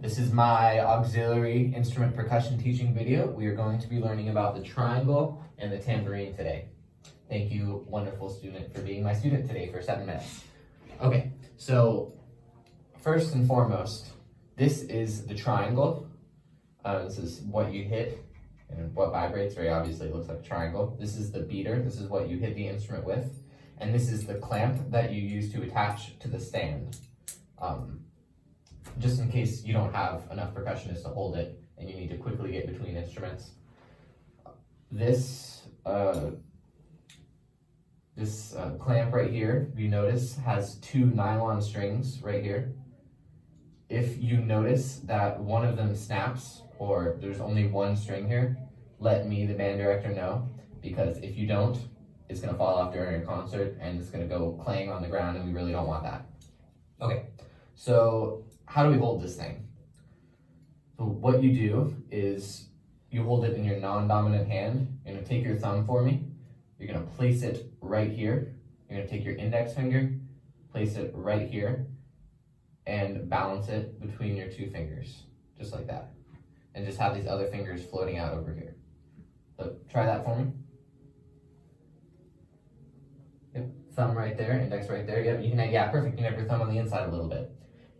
This is my auxiliary instrument percussion teaching video. We are going to be learning about the triangle and the tambourine today. Thank you, wonderful student, for being my student today for 7 minutes. Okay, so first and foremost, this is the triangle. This is what you hit and what vibrates. Very obviously it looks like a triangle. This is the beater. This is what you hit the instrument with. And this is the clamp that you use to attach to the stand. Just in case you don't have enough percussionists to hold it and you need to quickly get between instruments. This clamp right here, if you notice, has 2 nylon strings right here. If you notice that one of them snaps or there's only one string here, let me, the band director, know, because if you don't, it's going to fall off during your concert and it's going to go clang on the ground, and we really don't want that. Okay, so how do we hold this thing? So what you do is you hold it in your non-dominant hand. You're going to take your thumb for me. You're going to place it right here. You're going to take your index finger, place it right here, and balance it between your 2 fingers, just like that. And just have these other fingers floating out over here. So try that for me. Yep, thumb right there, index right there. Yep, you can, yeah, perfect. You can have your thumb on the inside a little bit.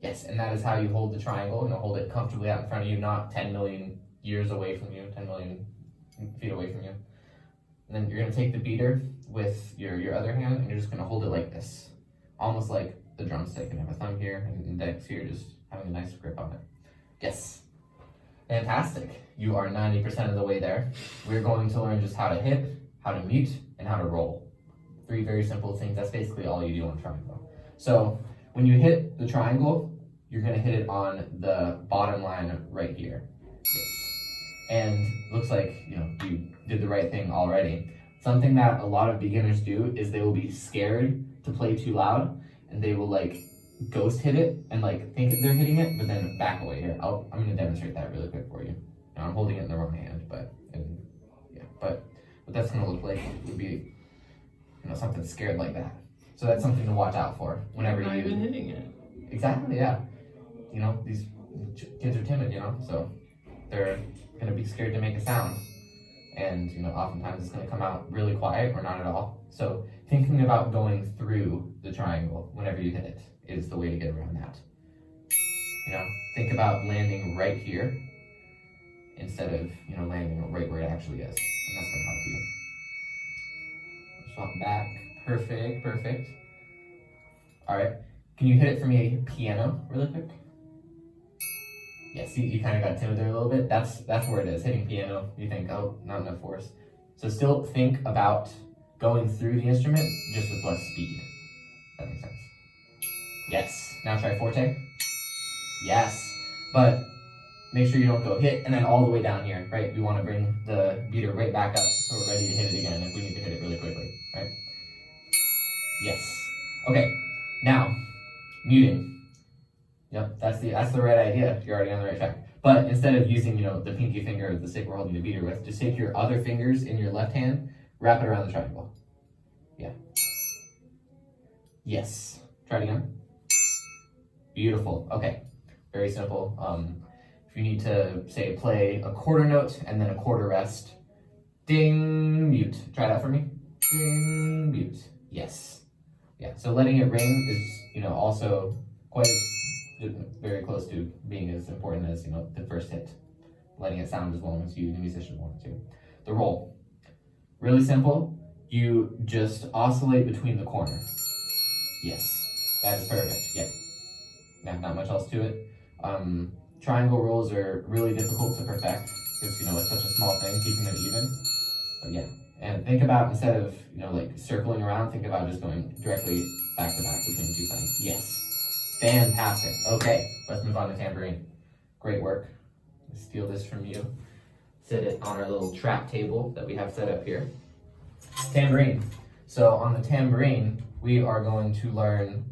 Yes, and that is how you hold the triangle. Hold it comfortably out in front of you, not 10 million years away from you, 10 million feet away from you. And then you're going to take the beater with your other hand, and you're just going to hold it like this, almost like the drumstick, and have a thumb here and index here, just having a nice grip on it. Yes, fantastic. You are 90% of the way there. We're going to learn just how to hit, how to mute, and how to roll. 3 very simple things. That's basically all you do on triangle. So when you hit the triangle, you're going to hit it on the bottom line right here. Yes. And looks like you did the right thing already. Something that a lot of beginners do is they will be scared to play too loud, and they will ghost hit it and think they're hitting it, but then back away. Here, I'm going to demonstrate that really quick for you. Now, I'm holding it in the wrong hand, but what that's going to look like would be something scared like that. So that's something to watch out for whenever you're not even hitting it. Exactly, yeah. These kids are timid, so they're gonna be scared to make a sound. And oftentimes it's gonna come out really quiet or not at all. So thinking about going through the triangle whenever you hit it is the way to get around that. Think about landing right here instead of landing right where it actually is. And that's gonna help you. Swap back. Perfect. All right, can you hit it for me piano really quick? Yes, you kind of got timid there a little bit. That's where it is, hitting piano. You think, oh, not enough force. So still think about going through the instrument, just with less speed. That makes sense. Yes, now try forte. Yes, but make sure you don't go hit and then all the way down here, right? We want to bring the beater right back up so we're ready to hit it again if we need to hit it really quickly, right? Yes. Okay. Now, muting. Yep, that's the right idea. You're already on the right track. But instead of using, the pinky finger or the stick we're holding the beater with, just take your other fingers in your left hand, wrap it around the triangle. Yeah. Yes. Try it again. Beautiful. Okay. Very simple. If you need to, say, play a quarter note and then a quarter rest, ding, mute. Try that for me. Ding, mute. Yes. Yeah, so letting it ring is, also quite very close to being as important as, the first hit. Letting it sound as well as you, the musician, want to. The roll. Really simple. You just oscillate between the corner. Yes, that is perfect. Yeah, not much else to it. Triangle rolls are really difficult to perfect because, it's such a small thing, keeping them even. But yeah. And think about, instead of, circling around, think about just going directly back to back between the 2 sides. Yes. Fantastic. Okay, let's move on to tambourine. Great work. Let's steal this from you. Sit it on our little trap table that we have set up here. Tambourine. So on the tambourine, we are going to learn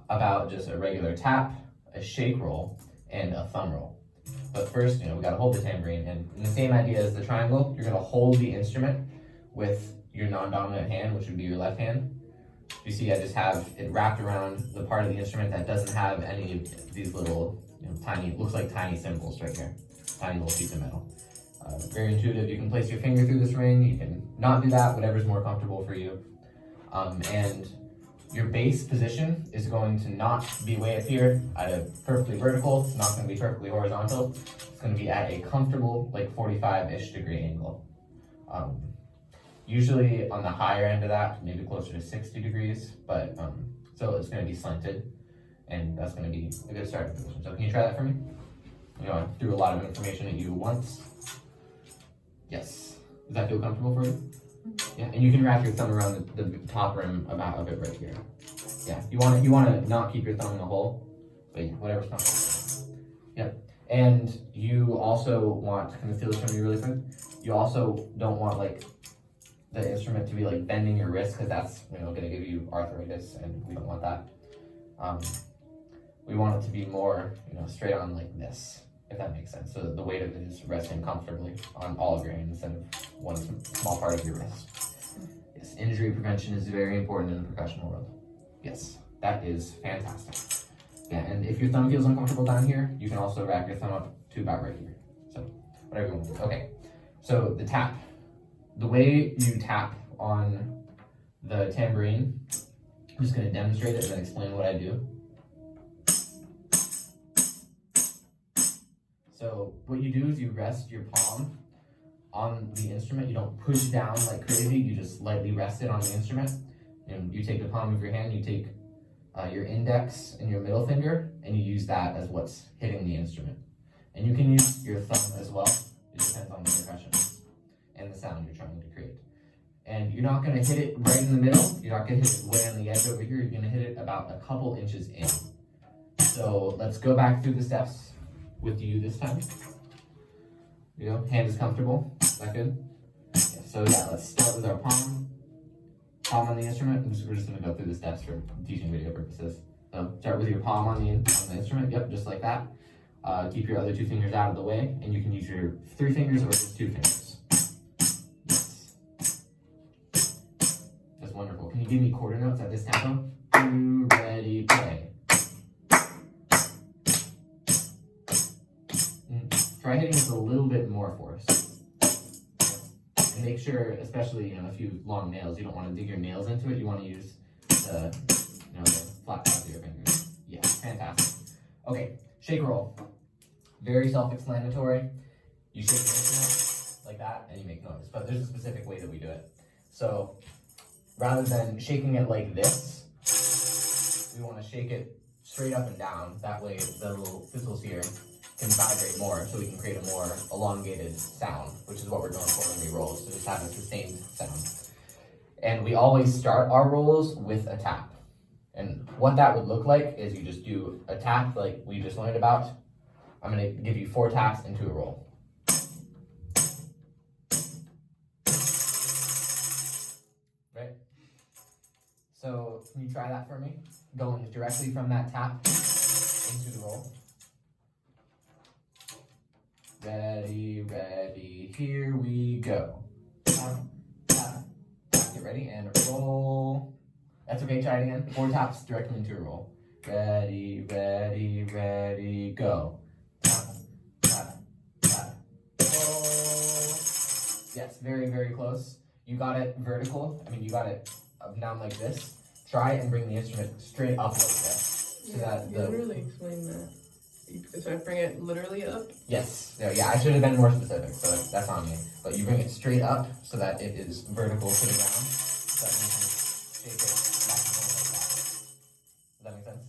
about just a regular tap, a shake roll, and a thumb roll. But first, we got to hold the tambourine. And in the same idea as the triangle, you're going to hold the instrument with your non-dominant hand, which would be your left hand. You see, I just have it wrapped around the part of the instrument that doesn't have any of these little, tiny, looks like tiny cymbals right here. Tiny little piece of metal. Very intuitive. You can place your finger through this ring. You can not do that, whatever's more comfortable for you. And your bass position is going to not be way up here at a perfectly vertical. It's not going to be perfectly horizontal. It's going to be at a comfortable, like 45-ish degree angle. Usually on the higher end of that, maybe closer to 60 degrees, but so it's going to be slanted, and that's going to be a good starting position. So can you try that for me? I threw a lot of information at you once. Yes. Does that feel comfortable for you? Yeah, and you can wrap your thumb around the top rim of it right here. Yeah, you want to not keep your thumb in the hole, but yeah, whatever's comfortable. Yep. And you also want, can you feel this from me really quick? You also don't want like the instrument to be like bending your wrist, because that's going to give you arthritis, and we don't want that. We want it to be more straight on like this, if that makes sense. So the weight of it is resting comfortably on all of your hands instead of one small part of your wrist. Yes, injury prevention is very important in the percussion world. Yes, that is fantastic. Yeah, and if your thumb feels uncomfortable down here, you can also wrap your thumb up to about right here. So whatever you want to do. Okay, so the tap. The way you tap on the tambourine, I'm just going to demonstrate it and then explain what I do. So what you do is you rest your palm on the instrument. You don't push down like crazy. You just lightly rest it on the instrument. And you take the palm of your hand, you take your index and your middle finger, and you use that as what's hitting the instrument. And you can use your thumb as well. It depends on the percussion and the sound you're trying to create. And you're not going to hit it right in the middle. You're not going to hit it way on the edge over here. You're going to hit it about a couple inches in. So let's go back through the steps with you this time. Hand is comfortable. Is that good? Yeah, so yeah, let's start with our palm on the instrument. We're just going to go through the steps for teaching video purposes. So start with your palm on the instrument. Yep, just like that. Keep your other two fingers out of the way, and you can use your 3 fingers or just 2 fingers. Yes. That's wonderful. Can you give me quarter notes at this tempo? 2, ready, play. Try hitting with a little bit more force. And make sure, especially if you have long nails, you don't want to dig your nails into it. You want to use the flat pads of your fingers. Yeah, fantastic. Okay, shake roll. Very self-explanatory. You shake the instrument like that, and you make noise. But there's a specific way that we do it. So rather than shaking it like this, we want to shake it straight up and down. That way the little fizzles here can vibrate more, so we can create a more elongated sound, which is what we're going for when we roll, so just have a sustained sound. And we always start our rolls with a tap. And what that would look like is you just do a tap like we just learned about. I'm going to give you 4 taps into a roll. Right? So can you try that for me? Going directly from that tap into the roll. Ready, ready, here we go. Tap, tap, tap. Get ready and roll. That's okay, try it again. 4 taps directly into a roll. Ready, ready, ready, go. Tap, tap, tap, roll. Yes, very, very close. You got it vertical. You got it up down like this. Try and bring the instrument straight up like this. So that you literally explain that. So I bring it literally up? Yes. Yeah, I should have been more specific, so that's on me. But you bring it straight up so that it is vertical to the ground, so that you can shake it back and forth like that. Does that make sense?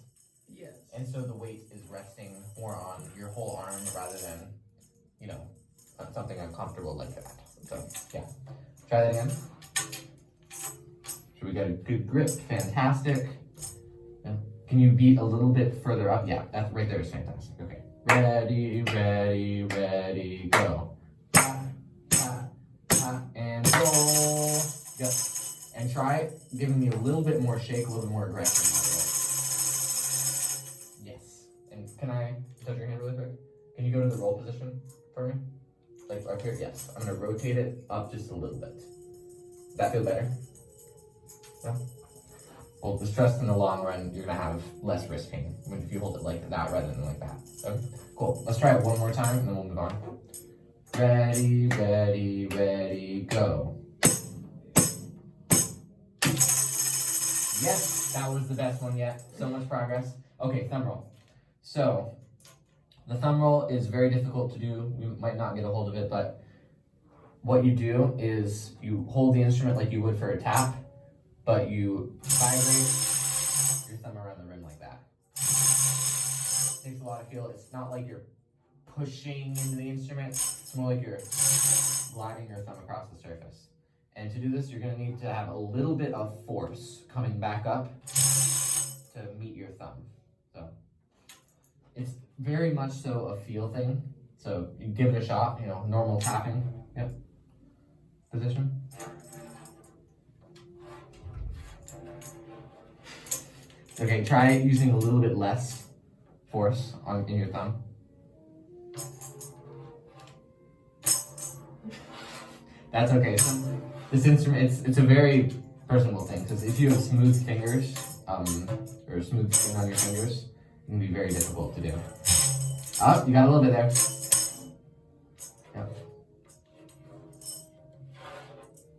Yes. And so the weight is resting more on your whole arm rather than, on something uncomfortable like that. So, yeah. Try that again. So we got a good grip. Fantastic. Can you beat a little bit further up? Yeah, that's right there is fantastic. Okay. Ready, ready, ready, go. Tap, tap, tap, and roll. Yep. And try giving me a little bit more shake, a little bit more aggression. Yes. And can I touch your hand really quick? Can you go to the roll position for me? Like up here? Yes. I'm going to rotate it up just a little bit. Does that feel better? Yeah? well, the stress in the long run, you're gonna have less wrist pain if you hold it like that rather than like that. So, cool. Let's try it one more time and then we'll move on. Ready, ready, ready, go. Yes, that was the best one yet. So much progress. Okay, thumb roll. So, the thumb roll is very difficult to do. You might not get a hold of it, but what you do is you hold the instrument like you would for a tap, but you vibrate your thumb around the rim like that. It takes a lot of feel. It's not like you're pushing into the instrument. It's more like you're gliding your thumb across the surface. And to do this, you're going to need to have a little bit of force coming back up to meet your thumb. So it's very much so a feel thing. So you give it a shot, you know, normal tapping. Yep. Position. Okay, try using a little bit less force in your thumb. That's okay. This instrument, it's a very personal thing, because if you have smooth fingers, or smooth skin on your fingers, it can be very difficult to do. Oh, you got a little bit there. Yep.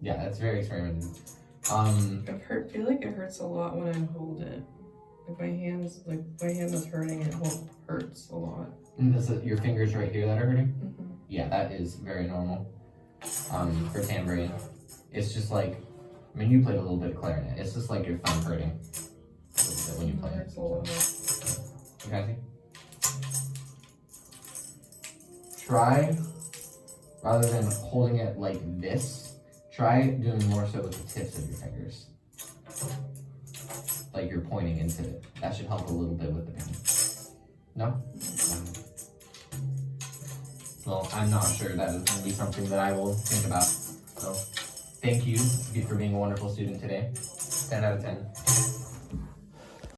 Yeah, that's very experimental. I feel like it hurts a lot when I hold it. Like my hand is hurting, it hurts a lot. And is it your fingers right here that are hurting? Mm-hmm. Yeah, that is very normal. For tambourine. It's just like, I mean, you played a little bit of clarinet. It's just like your thumb hurting a little bit when you play it. Hurts a lot. Okay. Try, rather than holding it like this, try doing more so with the tips of your fingers. Like you're pointing into it. That should help a little bit with the pain. No? Well, I'm not sure that is going to be something that I will think about. So, thank you for being a wonderful student today. 10 out of 10.